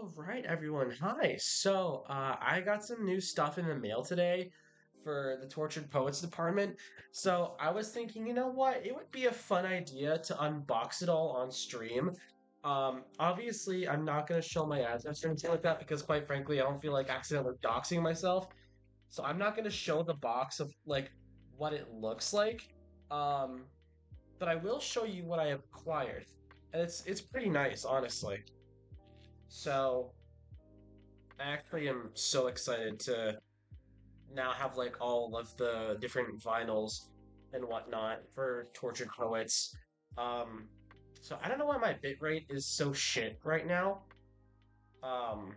All right, everyone. Hi. I got some new stuff in the mail today for the Tortured Poets department. So, I was thinking, you know what? It would be a fun idea to unbox it all on stream. Obviously, I'm not going to show my address or anything like that because, quite frankly, I don't feel like accidentally doxing myself. So, I'm not going to show the box of like what it looks like. Um, but I will show you what I have acquired, and it's pretty nice, honestly. So. I actually am so excited to now have like all of the different vinyls and whatnot for Tortured Poets. Um, so I don't know why my bitrate is so shit right now. Um,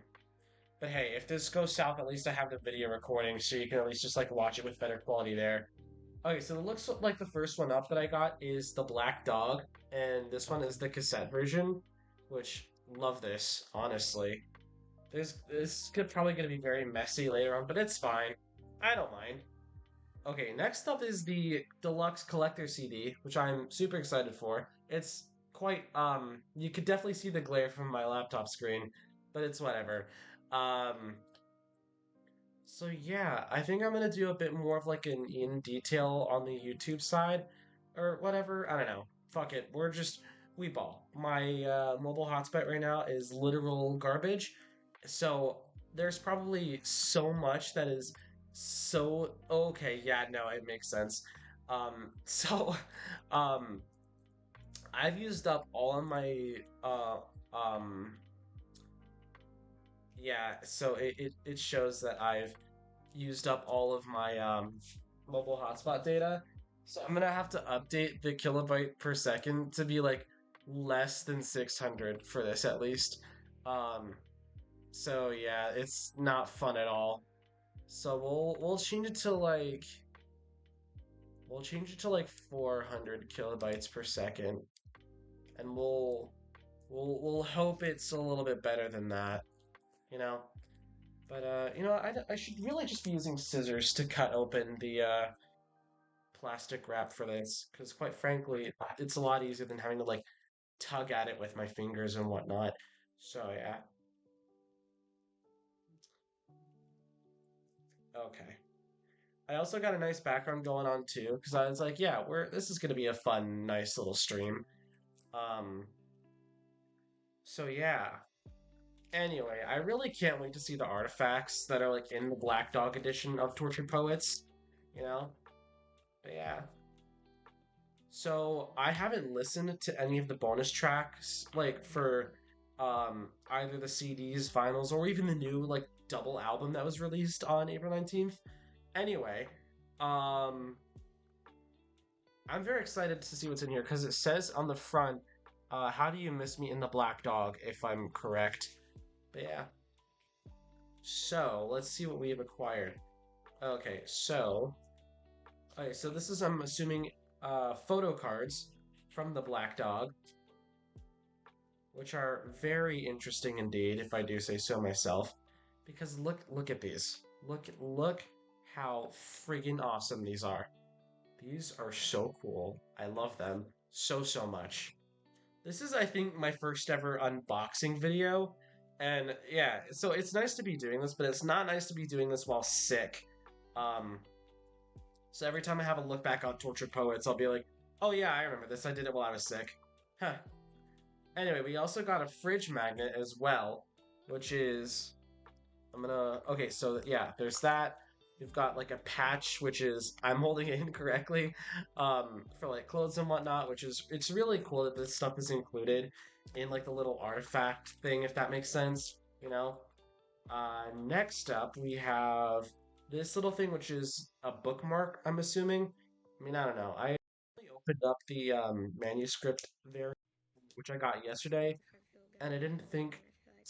but hey, if this goes south, at least I have the video recording, so you can at least just like watch it with better quality there. Okay, so it looks like the first one up that I got is the Black Dog, and this one is the cassette version, which love this, honestly. This could probably gonna be very messy later on, but it's fine. I don't mind. Okay, next up is the deluxe collector CD, which I'm super excited for. It's quite you could definitely see the glare from my laptop screen, but it's whatever. Um so yeah, I think I'm gonna do a bit more of like an in detail on the YouTube side or whatever. I don't know. Fuck it. We ball. My mobile hotspot right now is literal garbage. So there's probably so much that is so okay, yeah, no, it makes sense. So um I've used up all of my um yeah, so it shows that I've used up all of my mobile hotspot data. So I'm gonna have to update the kilobyte per second to be like less than 600 for this at least. Um, so yeah, it's not fun at all. So we'll change it to like 400 kilobytes per second, and we'll hope it's a little bit better than that, you know. But I should really just be using scissors to cut open the plastic wrap for this, because quite frankly, it's a lot easier than having to like tug at it with my fingers and whatnot. So yeah, okay. I also got a nice background going on too, because I was like, yeah, we're this is gonna be a fun, nice little stream. Um, so yeah. Anyway, I really can't wait to see the artifacts that are like in the Black Dog edition of Tortured Poets. You know, but yeah. So I haven't listened to any of the bonus tracks like for either the CDs, vinyls, or even the new like double album that was released on April 19th. Anyway, um I'm very excited to see what's in here because it says on the front, how do you miss me in the Black Dog, if I'm correct. But yeah. So let's see what we have acquired. Okay, so this is I'm assuming photo cards from the Black Dog, which are very interesting indeed, if I do say so myself. Because look at these. Look how friggin' awesome these are. These are so cool. I love them so much. This is, I think, my first ever unboxing video. And yeah, so it's nice to be doing this, but it's not nice to be doing this while sick. Um, so every time I have a look back on Tortured Poets, I'll be like, oh yeah, I remember this. I did it while I was sick. Huh. Anyway, we also got a fridge magnet as well, which is okay, so yeah, there's that. We've got like a patch, which is I'm holding it incorrectly, for like clothes and whatnot, which is it's really cool that this stuff is included in like the little artifact thing, if that makes sense, you know. Next up, we have this little thing, which is a bookmark. I'm assuming. I mean, I don't know. I opened up the manuscript there, which I got yesterday, and I didn't think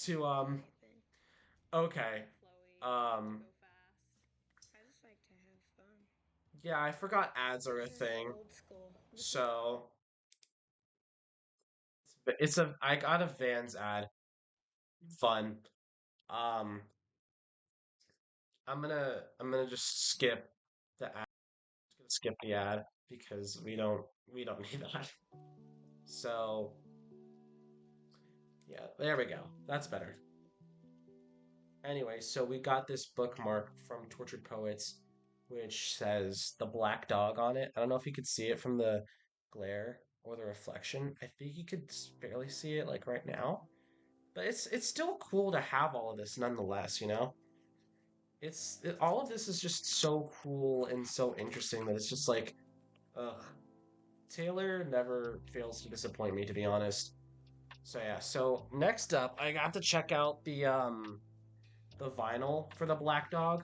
to okay. Um yeah, I forgot ads are a thing. So it's a I got a Vans ad. Fun. Um I'm gonna just skip the ad. Just gonna skip the ad because we don't need that. So yeah, there we go. That's better. Anyway, so we got this bookmark from Tortured Poets, which says the Black Dog on it. I don't know if you could see it from the glare or the reflection. I think you could barely see it like right now. But it's still cool to have all of this nonetheless, you know? All of this is just so cool and so interesting that it's just like, ugh. Taylor never fails to disappoint me, to be honest. So yeah, so next up, I got to check out the vinyl for the Black Dog.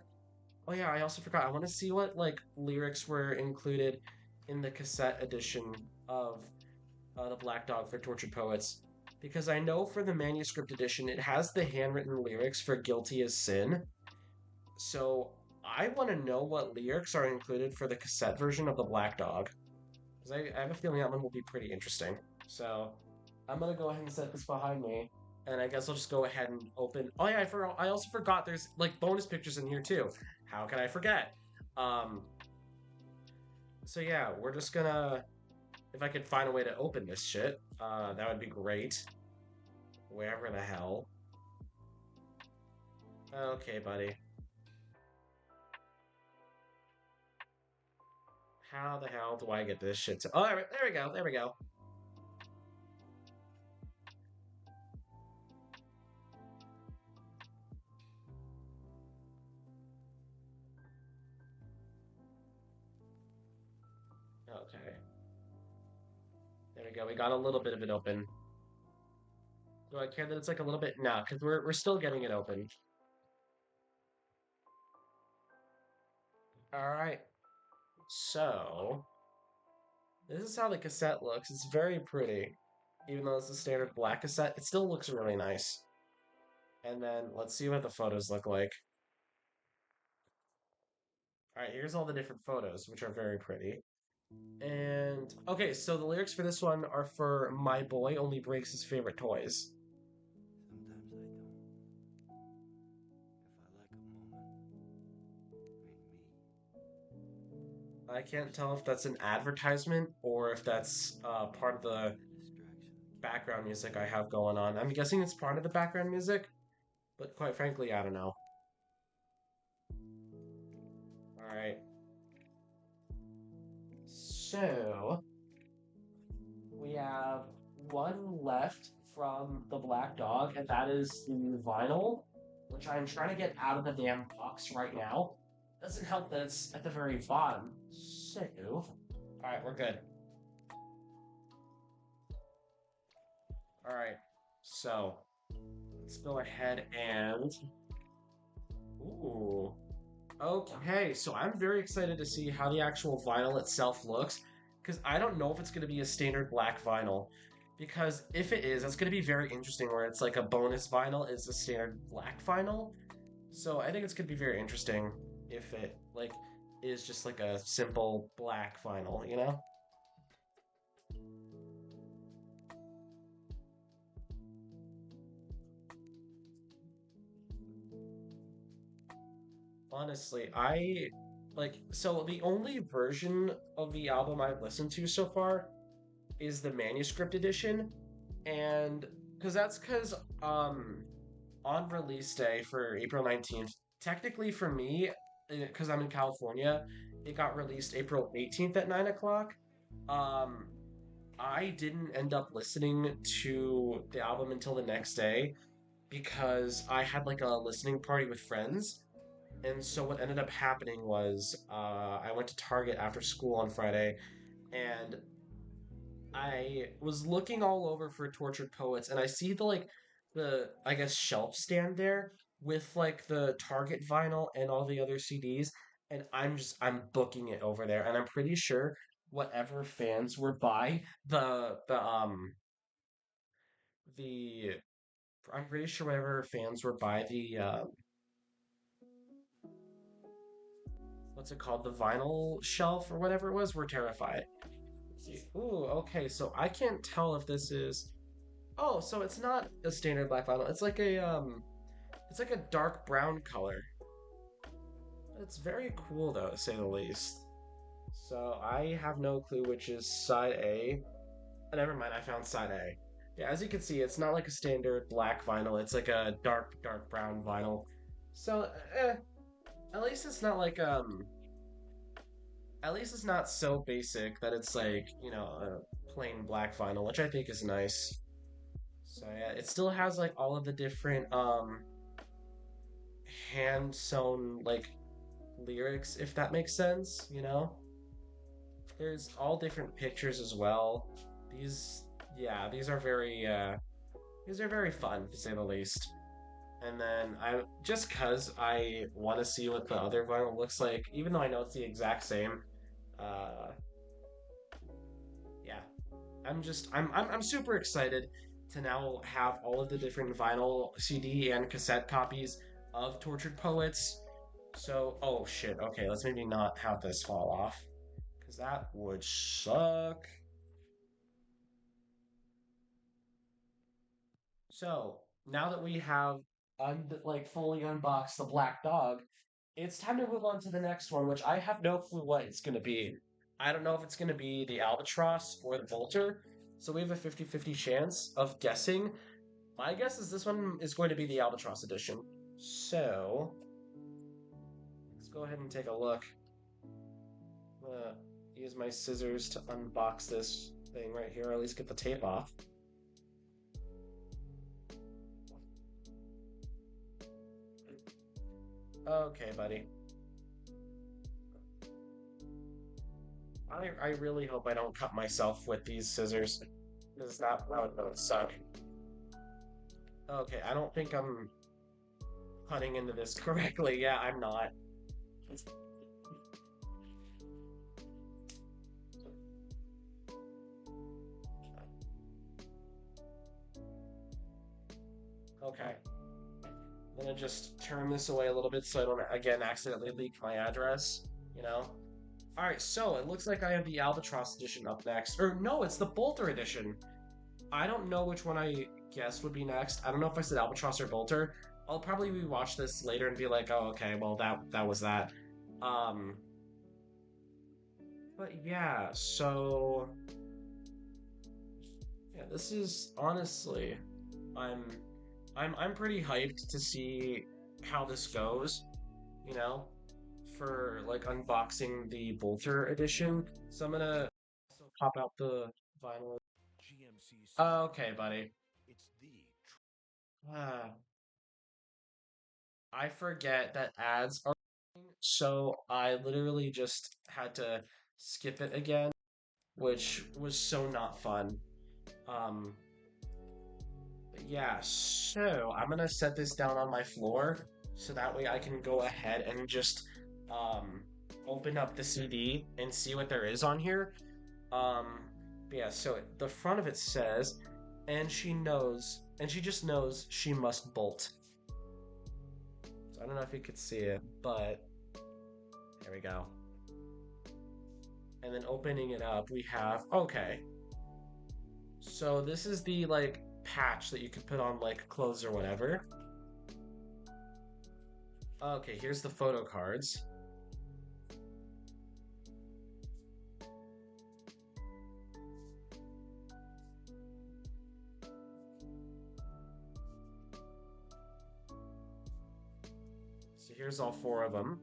Oh yeah, I also forgot. I want to see what like lyrics were included in the cassette edition of the Black Dog for Tortured Poets, because I know for the manuscript edition it has the handwritten lyrics for "Guilty as Sin." So I want to know what lyrics are included for the cassette version of the Black Dog, because I have a feeling that one will be pretty interesting. So I'm gonna go ahead and set this behind me, and I guess I'll just go ahead and open. Oh yeah, I also forgot there's like bonus pictures in here too. How can I forget? Um, so yeah, we're just gonna. If I could find a way to open this shit, that would be great. Wherever the hell. Okay, buddy. How the hell do I get this shit to? Oh, there we go. There we go. Okay. There we go. We got a little bit of it open. Do I care that it's like a little bit? No, because we're still getting it open. All right. So this is how the cassette looks. It's very pretty. Even though it's a standard black cassette, it still looks really nice. And then let's see what the photos look like. All right, here's all the different photos, which are very pretty. And okay, so the lyrics for this one are for "My boy only breaks his favorite toys." I can't tell if that's an advertisement or if that's part of the background music I have going on. I'm guessing it's part of the background music, but quite frankly, I don't know. All right. So we have one left from the Black Dog, and that is the vinyl, which I'm trying to get out of the damn box right now. Doesn't help that it's at the very bottom. So, all right, we're good. All right, so let's go ahead and. Ooh. Okay, so I'm very excited to see how the actual vinyl itself looks, because I don't know if it's going to be a standard black vinyl. Because if it is, that's going to be very interesting, where it's like a bonus vinyl is a standard black vinyl. So I think it's going to be very interesting if it like is just like a simple black vinyl, you know? Honestly, I like so the only version of the album I've listened to so far is the manuscript edition, and because on release day for April 19th, technically for me, because I'm in California, it got released April 18th at 9 o'clock. Um, I didn't end up listening to the album until the next day because I had like a listening party with friends. And so what ended up happening was I went to Target after school on Friday, and I was looking all over for Tortured Poets, and I see the I guess shelf stand there with like the Target vinyl and all the other CDs, and I'm booking it over there, and I'm pretty sure whatever fans were by the I'm pretty sure whatever fans were by the what's it called, the vinyl shelf or whatever it was were terrified. Let's see. Ooh, okay, so I can't tell if this is. Oh, so it's not a standard black vinyl. It's like a dark brown color. It's very cool though, to say the least. So I have no clue which is side A. Never mind, I found side A. Yeah, as you can see, it's not like a standard black vinyl. It's like a dark brown vinyl. So, at least it's not like at least it's not so basic that it's like, a plain black vinyl, which I think is nice. So yeah, it still has like all of the different hand sewn like lyrics, if that makes sense, you know? There's all different pictures as well. These yeah, these are very fun to say the least. And then I just cuz I want to see what the other vinyl looks like, even though I know it's the exact same. Uh yeah, I'm super excited to now have all of the different vinyl CD and cassette copies of Tortured Poets. So, oh shit, okay, let's maybe not have this fall off because that would suck. So, now that we have like fully unboxed the Black Dog, it's time to move on to the next one, which I have no clue what it's going to be. I don't know if it's going to be the Albatross or the Bolter. So we have a 50-50 chance of guessing. My guess is this one is going to be the Albatross edition. So, let's go ahead and take a look. I'm gonna use my scissors to unbox this thing right here, or at least get the tape off. Okay, buddy. I really hope I don't cut myself with these scissors. Because that would suck. Okay, I don't think I'm cutting into this correctly. Yeah, I'm not. Okay. I'm gonna just turn this away a little bit so I don't again accidentally leak my address, you know? Alright, so it looks like I have the Albatross edition up next. Or no, it's the Bolter edition. I don't know which one I guessed would be next. I don't know if I said Albatross or Bolter. I'll probably rewatch this later and be like, oh, okay, well that was that. Um, but yeah, so yeah, this is honestly, I'm I'm pretty hyped to see how this goes, you know, for like unboxing the Bolter edition. So I'm gonna also pop out the vinyl. Okay, buddy. Ah, I forget that ads are, so I literally just had to skip it again, which was so not fun. Um, but yeah, so I'm gonna set this down on my floor so that way I can go ahead and just um open up the CD and see what there is on here. But yeah, so the front of it says, and she just knows she must bolt. So I don't know if you could see it, but there we go. And then opening it up, we have, okay. So this is the like patch that you could put on like clothes or whatever. Okay, here's the photo cards. So here's all four of them,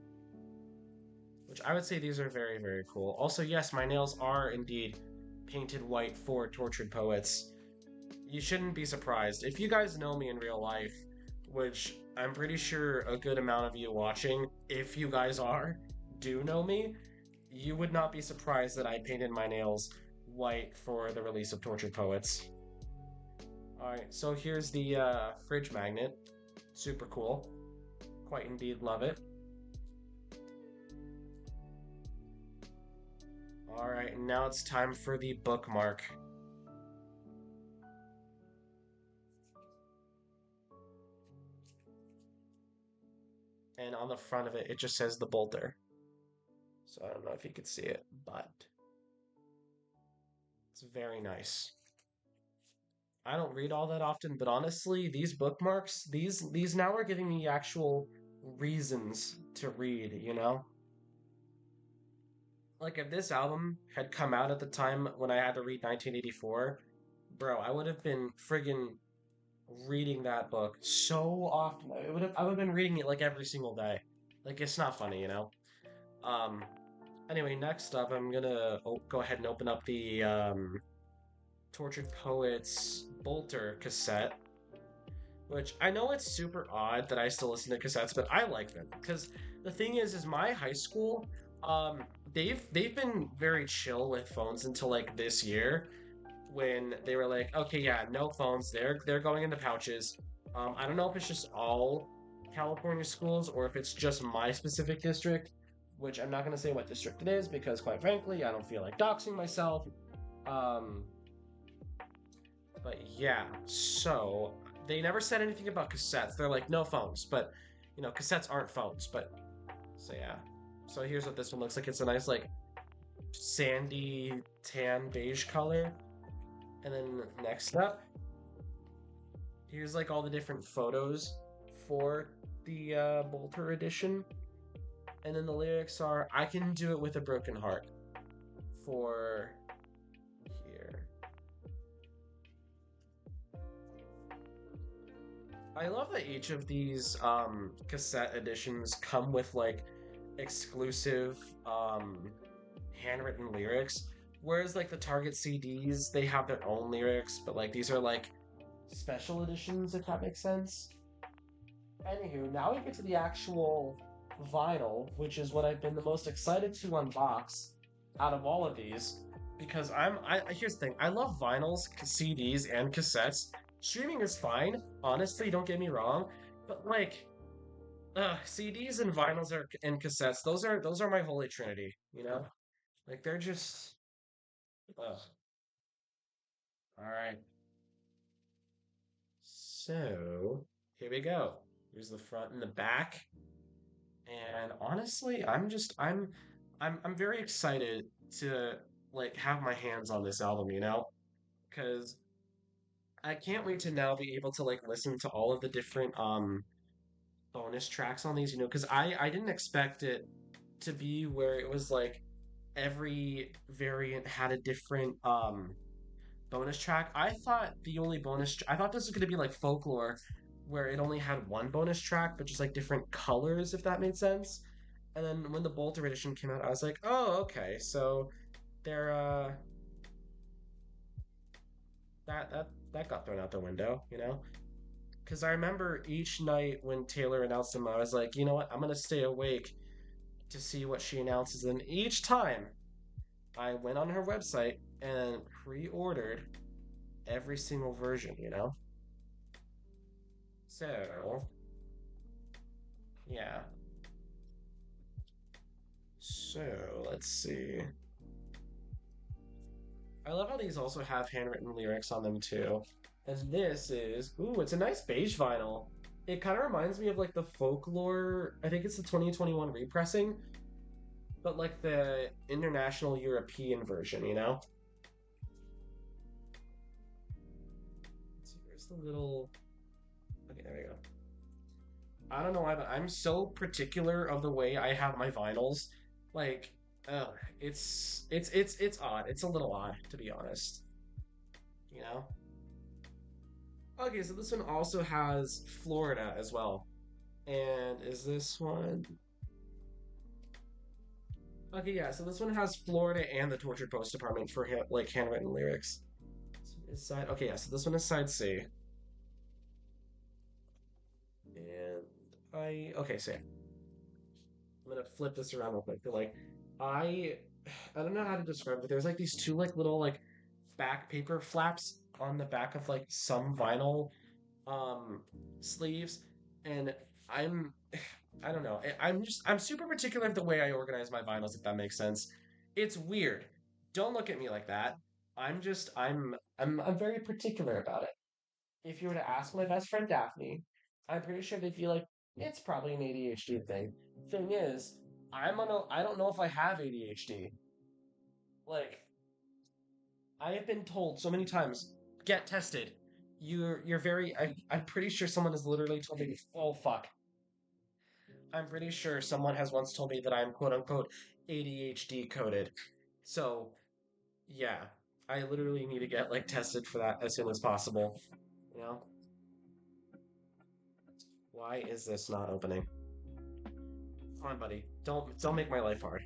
which I would say these are very, very cool. Also, yes, my nails are indeed painted white for Tortured Poets. You shouldn't be surprised. If you guys know me in real life, which I'm pretty sure a good amount of you watching, if you guys are, do know me, you would not be surprised that I painted my nails white for the release of Tortured Poets. Alright, so here's the fridge magnet. Super cool. Quite indeed love it. Alright, now it's time for the bookmark. And on the front of it, it just says the bolter. So I don't know if you could see it, but it's very nice. I don't read all that often, but honestly, these bookmarks, these now are giving me actual reasons to read, you know? Like if this album had come out at the time when I had to read 1984, bro, I would have been friggin' reading that book so often. I would have been reading it like every single day. Like it's not funny, you know. Um. Anyway, next up, I'm gonna go ahead and open up the Tortured Poets Bolter cassette, which I know it's super odd that I still listen to cassettes, but I like them because the thing is my high school, um, they've been very chill with phones until like this year when they were like, okay, yeah, no phones, they're going in the pouches. I don't know if it's just all California schools or if it's just my specific district, which I'm not gonna say what district it is because quite frankly, I don't feel like doxing myself. Um, but yeah, so they never said anything about cassettes. They're like, no phones, but cassettes aren't phones. But so yeah. So here's what this one looks like. It's a nice like sandy tan beige color. And then next up, here's like all the different photos for the Bolter edition. And then the lyrics are I can do it with a broken heart for here. I love that each of these cassette editions come with like exclusive handwritten lyrics. Whereas like the Target CDs, they have their own lyrics, but like these are like special editions, if that makes sense. Anywho, now we get to the actual vinyl, which is what I've been the most excited to unbox out of all of these. Because here's the thing, I love vinyls, CDs, and cassettes. Streaming is fine, honestly, don't get me wrong, but like CDs and vinyls are and cassettes, those are my holy trinity, you know? Like they're just ugh. All right. So, here we go. Here's the front and the back. And honestly, I'm very excited to like have my hands on this album, because I can't wait to now be able to like listen to all of the different bonus tracks on these, because I didn't expect it to be where it was like every variant had a different bonus track. I thought this was going to be like folklore where it only had one bonus track but just like different colors, if that made sense. And then when the Bolter edition came out, I was like, "Oh, okay. So they're that got thrown out the window, Because I remember each night when Taylor announced them, I was like, you know what? I'm gonna stay awake to see what she announces. And each time I went on her website and pre-ordered every single version. So yeah. So let's see. I love how these also have handwritten lyrics on them too. And this is, ooh, it's a nice beige vinyl. It kind of reminds me of like the folklore. I think it's the 2021 repressing, but like the international European version. Let's see, where's the little. Okay, there we go. I don't know why, but I'm so particular of the way I have my vinyls. Like, it's odd. It's a little odd, to be honest. You know? Okay, so this one also has Florida as well. And is this one? Okay, yeah. So this one has Florida and the Tortured Post Department for like handwritten lyrics. So is side. Okay, yeah. So this one is side C. And okay. So yeah, I'm gonna flip this around real quick. Like I I don't know how to describe it. There's like these two like little like back paper flaps on the back of like some vinyl um sleeves, and I'm I don't know. I'm super particular of the way I organize my vinyls, if that makes sense. It's weird. Don't look at me like that. I'm very particular about it. If you were to ask my best friend Daphne, I'm pretty sure they'd be like, it's probably an ADHD thing. Thing is, I don't know if I have ADHD. Like, I have been told so many times, get tested. I'm pretty sure someone has literally told me, oh fuck. I'm pretty sure someone has once told me that I'm quote unquote ADHD coded. So, yeah, I literally need to get like tested for that as soon as possible, you know? Why is this not opening? Come on, buddy. Don't make my life hard.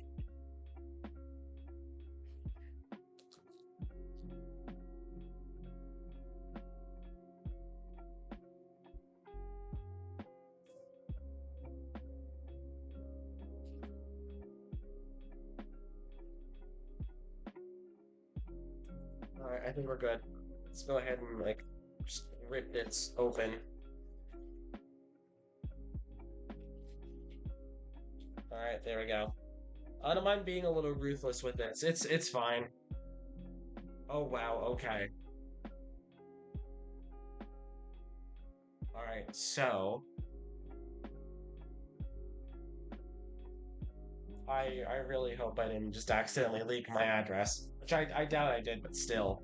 Alright, I think we're good. Let's go ahead and like just rip this open. Alright, there we go. I don't mind being a little ruthless with this. It's fine. Oh wow, okay. Alright, so I really hope I didn't just accidentally leak my address. Which I doubt I did, but still.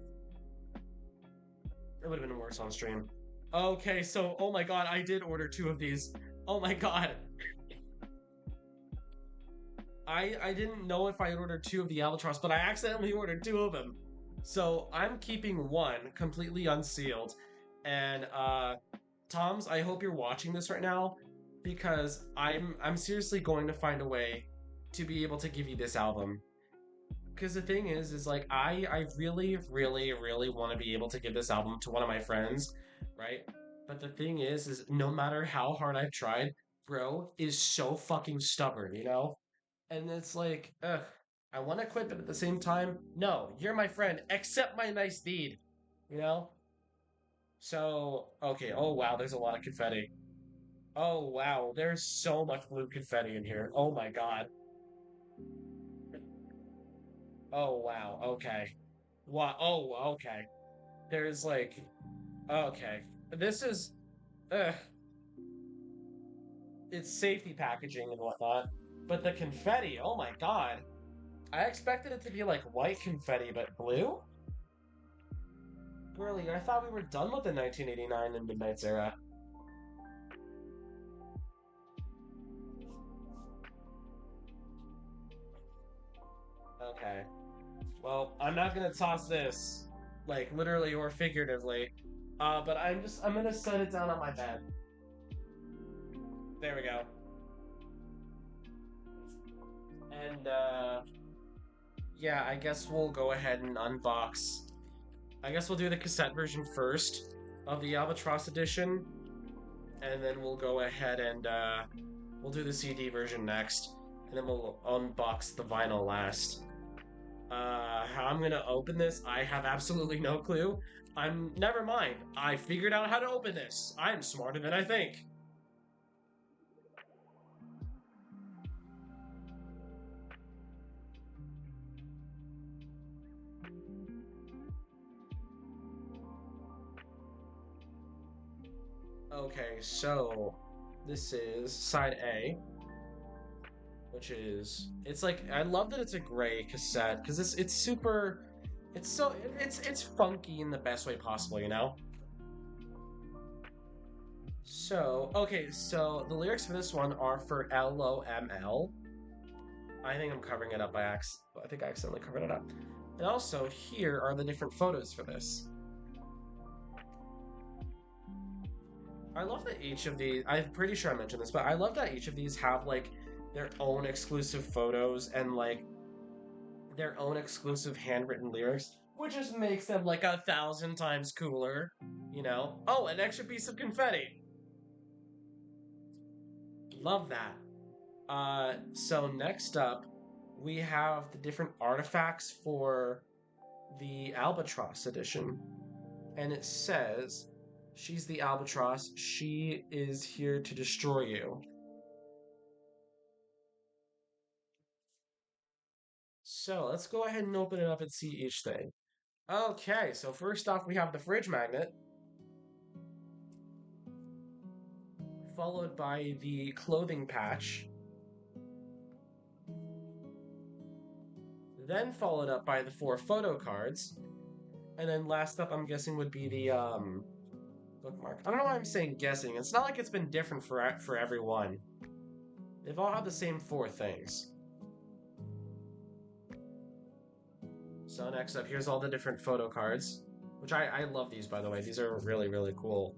It would have been worse on stream. Okay, so oh my god, I did order two of these. Oh my god. I didn't know if I ordered two of the Albatross, but I accidentally ordered two of them. So I'm keeping one completely unsealed. And Toms, I hope you're watching this right now because I'm seriously going to find a way to be able to give you this album. Because the thing is like I really, really, really want to be able to give this album to one of my friends, right? But the thing is no matter how hard I've tried, bro is so fucking stubborn, you know? And it's like, ugh, I want to quit, but at the same time, no, you're my friend. Accept my nice deed, you know? So, okay. Oh, wow, there's a lot of confetti. Oh, wow, there's so much blue confetti in here. Oh my god. Oh, wow, okay. Wow, oh, okay. There's like, okay. This is, ugh, it's safety packaging and whatnot. But the confetti, oh my god. I expected it to be like white confetti, but blue? Really, I thought we were done with the 1989 and Midnight's era. Okay. Well, I'm not gonna toss this, like literally or figuratively. But I'm gonna set it down on my bed. There we go. And yeah, I guess we'll go ahead and unbox. I guess we'll do the cassette version first of the Albatross edition, and then we'll go ahead and we'll do the CD version next, and then we'll unbox the vinyl last. How I'm gonna open this, I have absolutely no clue. Never mind. I figured out how to open this. I'm smarter than I think. Okay, so this is side A, which is it's like I love that it's a gray cassette because it's super, it's so it's funky in the best way possible, you know. So okay, so the lyrics for this one are for LOML. I think I'm covering it up by accident. I think I accidentally covered it up. And also, here are the different photos for this. I love that each of these, I'm pretty sure I mentioned this, but I love that each of these have like their own exclusive photos and like their own exclusive handwritten lyrics, which just makes them like 1,000 times cooler, you know? Oh, an extra piece of confetti. Love that. So next up, we have the different artifacts for the Albatross edition. And it says, she's the Albatross, she is here to destroy you. So let's go ahead and open it up and see each thing. Okay, so first off, we have the fridge magnet, followed by the clothing patch, then followed up by the 4 photo cards, and then last up, I'm guessing, would be the bookmark. I don't know why I'm saying guessing. It's not like it's been different for everyone. They've all had the same 4 things. So next up, here's all the different photo cards, which I love these, by the way. These are really, really cool.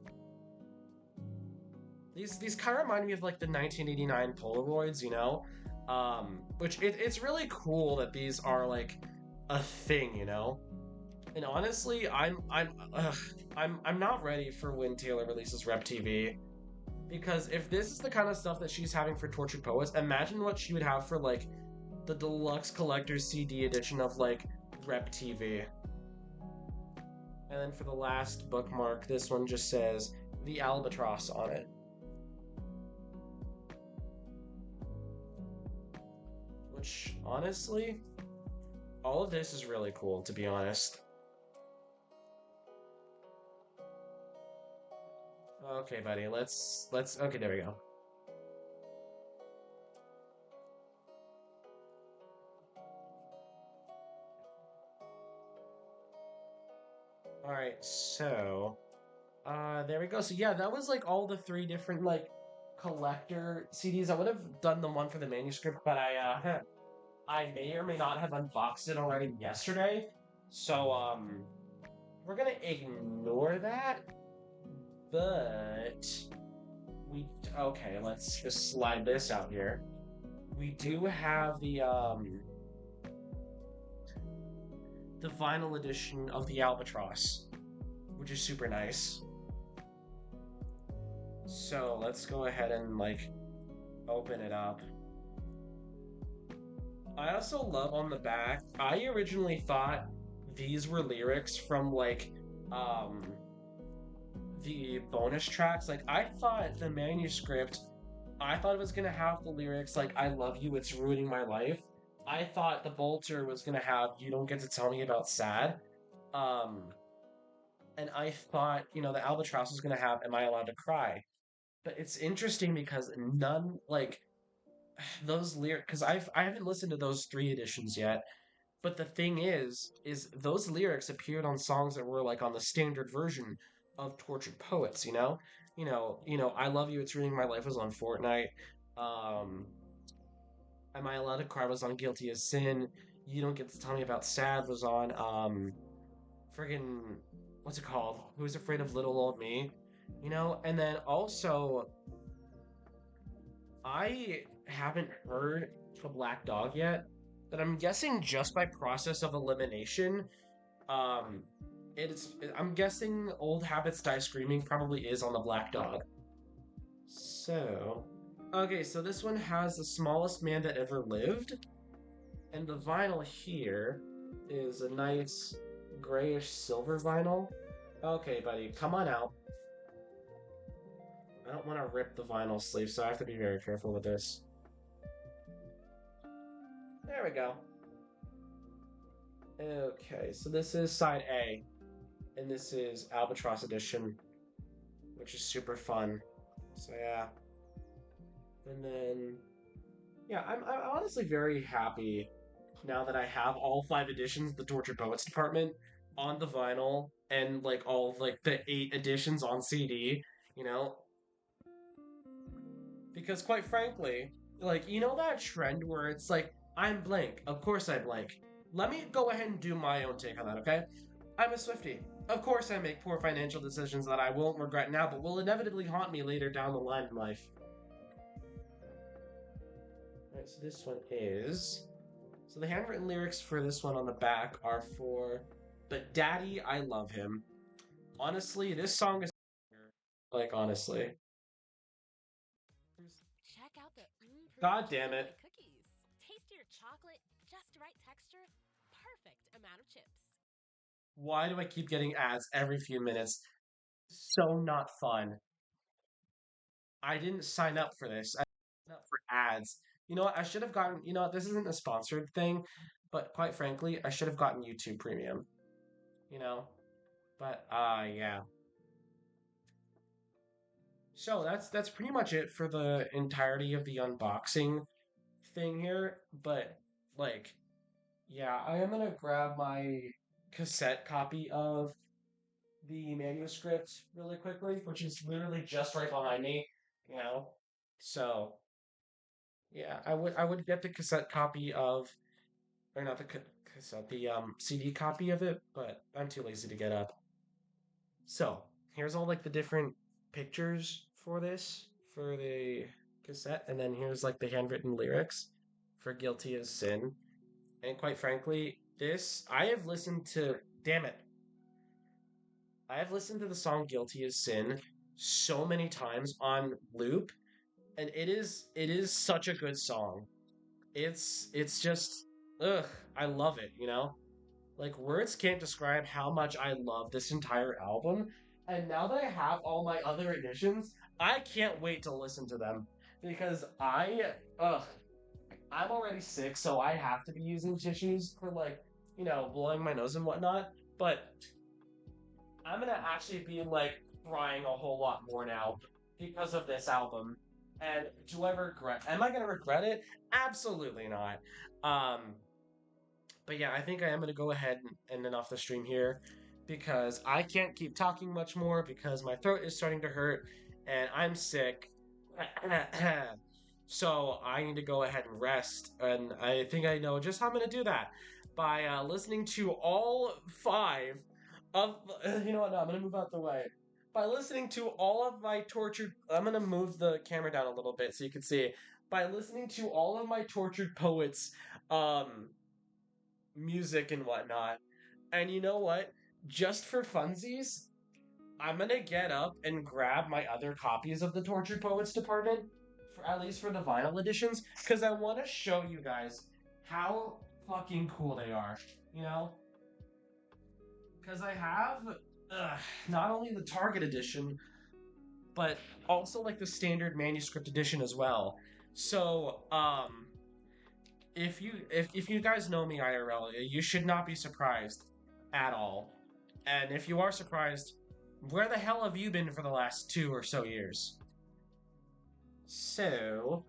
These kind of remind me of like the 1989 Polaroids, which it's really cool that these are like a thing, you know. And honestly, I'm not ready for when Taylor releases Rep TV, because if this is the kind of stuff that she's having for Tortured Poets, imagine what she would have for like the deluxe collector's CD edition of like Rep TV. And then for the last bookmark, this one just says the Albatross on it, which honestly, all of this is really cool, to be honest. Okay, buddy, let's okay, there we go. All right, so there we go. So yeah, that was like all the three different like collector CDs. I would have done the one for the manuscript, but I may or may not have unboxed it already yesterday. So we're gonna ignore that. But we okay, let's just slide this out here. We do have the vinyl edition of the Albatross, which is super nice. So let's go ahead and like open it up. I also love on the back. I originally thought these were lyrics from like um the bonus tracks. Like I thought the manuscript, I thought it was gonna have the lyrics like "I love you, it's ruining my life." I thought the Bolter was gonna have "You don't get to tell me about sad." Um, and I thought the Albatross was gonna have "Am I allowed to cry?" But it's interesting because none like those lyrics, because I haven't listened to those three editions yet. But the thing is those lyrics appeared on songs that were like on the standard version of Tortured Poets, you know? I Love You, It's Ruining My Life was on Fortnite. Um, Am I Allowed to Cry was on Guilty as Sin. You Don't Get to Tell Me About Sad was on friggin' what's it called? Who's Afraid of Little Old Me? And then also I haven't heard the Black Dog yet, but I'm guessing just by process of elimination, um, I'm guessing Old Habits Die Screaming probably is on the Black Dog. So, okay, so this one has The Smallest Man That Ever Lived, and the vinyl here is a nice grayish silver vinyl. Okay, buddy, come on out. I don't want to rip the vinyl sleeve, so I have to be very careful with this. There we go. Okay, so this is side A, and this is Albatross Edition, which is super fun. So yeah, and then yeah, I'm honestly very happy now that I have all five editions of the Tortured Poets Department on the vinyl and like all of, like the eight editions on CD. You know, because quite frankly, like that trend where it's like I'm blank, of course I blank. Let me go ahead and do my own take on that, okay? I'm a Swiftie. Of course, I make poor financial decisions that I won't regret now, but will inevitably haunt me later down the line in life. Alright, so this one is. So the handwritten lyrics for this one on the back are for. But Daddy, I love him. Honestly, this song is. Like, honestly. Check out the God proof damn Soy it. cookies. Tastier chocolate, just right texture, perfect amount of chips. Why do I keep getting ads every few minutes? So not fun. I didn't sign up for this. I signed up for ads. You know what? I should have gotten, this isn't a sponsored thing, but quite frankly, I should have gotten YouTube Premium, you know? But yeah. So that's pretty much it for the entirety of the unboxing thing here. But like, yeah, I am gonna grab my cassette copy of the manuscript really quickly, which is literally just right behind me, you know? So yeah, I would get the cassette copy of, or not the cassette, the CD copy of it, but I'm too lazy to get up. So here's all like the different pictures for this. for the cassette, and then here's like the handwritten lyrics for Guilty as Sin. And quite frankly, this I have listened to. Damn it, I have listened to the song Guilty as Sin so many times on loop, and it is such a good song. It's just ugh, I love it, you know? Like words can't describe how much I love this entire album. And now that I have all my other editions, I can't wait to listen to them because I'm already sick, so I have to be using tissues for like, blowing my nose and whatnot. But I'm gonna actually be like crying a whole lot more now because of this album. And do I regret? Am I gonna regret it? Absolutely not. Um, but yeah, I think I am gonna go ahead and end off the stream here because I can't keep talking much more because my throat is starting to hurt and I'm sick. So I need to go ahead and rest, and I think I know just how I'm gonna do that by listening to all five of. You know what? No, I'm gonna move out the way. By listening to all of my tortured, I'm gonna move the camera down a little bit so you can see. By listening to all of my tortured poets, um, music and whatnot. And you know what? Just for funsies, I'm gonna get up and grab my other copies of the Tortured Poets Department, for, at least for the vinyl editions, because I want to show you guys how fucking cool they are. You know? Because I have not only the Target edition, but also like the standard manuscript edition as well. So, if you guys know me IRL, you should not be surprised at all. And if you are surprised, where the hell have you been for the last 2 or so years? So,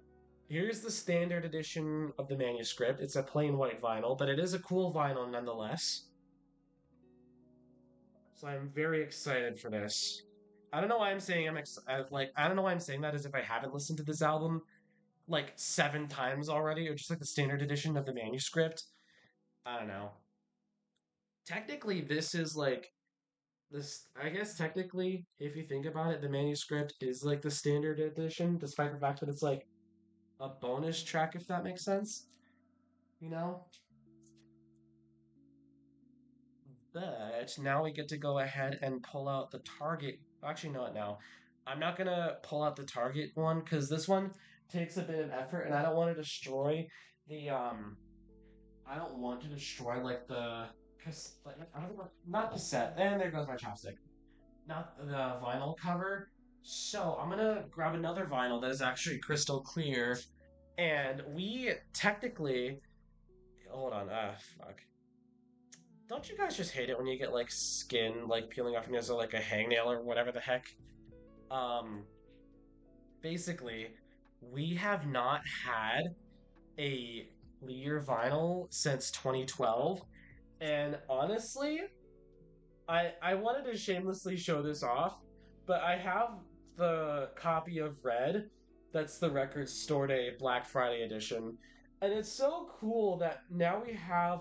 here's the standard edition of the manuscript. It's a plain white vinyl, but it is a cool vinyl nonetheless. So I'm very excited for this. I don't know why I'm saying I don't know why I'm saying that as if I haven't listened to this album like 7 times already, or just like the standard edition of the manuscript. I don't know. Technically, this is like this. I guess technically, if you think about it, the manuscript is like the standard edition, despite the fact that it's like a bonus track, if that makes sense. You know? But now we get to go ahead and pull out the Target. Actually, no, now. I'm not gonna pull out the Target one because this one takes a bit of effort, and I don't want to destroy the I don't want to destroy like the cause like I don't know, not the set. And there goes my chopstick. Not the vinyl cover. So I'm gonna grab another vinyl that is actually crystal clear, and we technically hold on. Fuck. Don't you guys just hate it when you get like skin like peeling off your nose or like a hangnail or whatever the heck? Um, basically, we have not had a clear vinyl since 2012, and honestly, I wanted to shamelessly show this off, but I have the copy of Red. That's the Record Store Day Black Friday edition. And it's so cool that now we have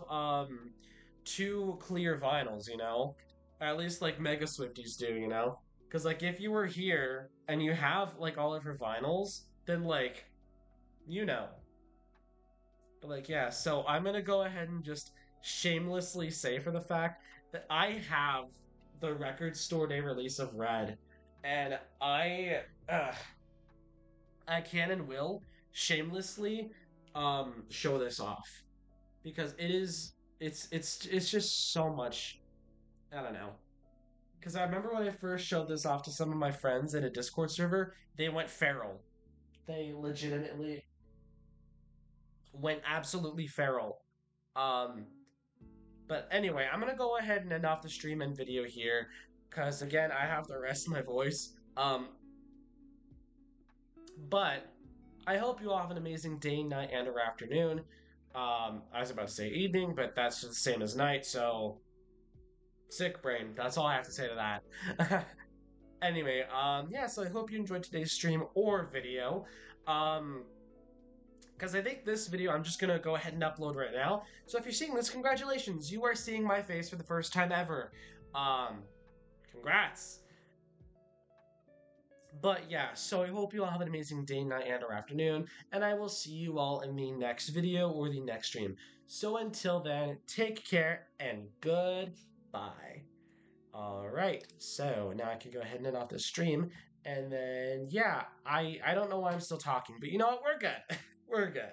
two clear vinyls, you know? At least like Mega Swifties do, you know? Cuz like if you were here and you have like all of her vinyls, then like you know. But like yeah, so I'm going to go ahead and just shamelessly say for the fact that I have the Record Store Day release of Red, and I can and will shamelessly show this off because it's just so much. I don't know. Because I remember when I first showed this off to some of my friends in a Discord server, they went feral. They legitimately went absolutely feral. Um, But anyway, I'm gonna go ahead and end off the stream and video here, because again, I have the rest of my voice. But I hope you all have an amazing day, night, and or afternoon. I was about to say evening, but that's just the same as night, so sick brain. That's all I have to say to that. Anyway, yeah, so I hope you enjoyed today's stream or video. Um, because I think this video I'm just gonna go ahead and upload right now. So if you're seeing this, congratulations, you are seeing my face for the first time ever. Um, Congrats. But yeah, so I hope you all have an amazing day, night, and or afternoon, and I will see you all in the next video or the next stream. So until then, take care and goodbye. All right, so now I can go ahead and end off the stream, and then yeah, I don't know why I'm still talking, but you know what? We're good. We're good.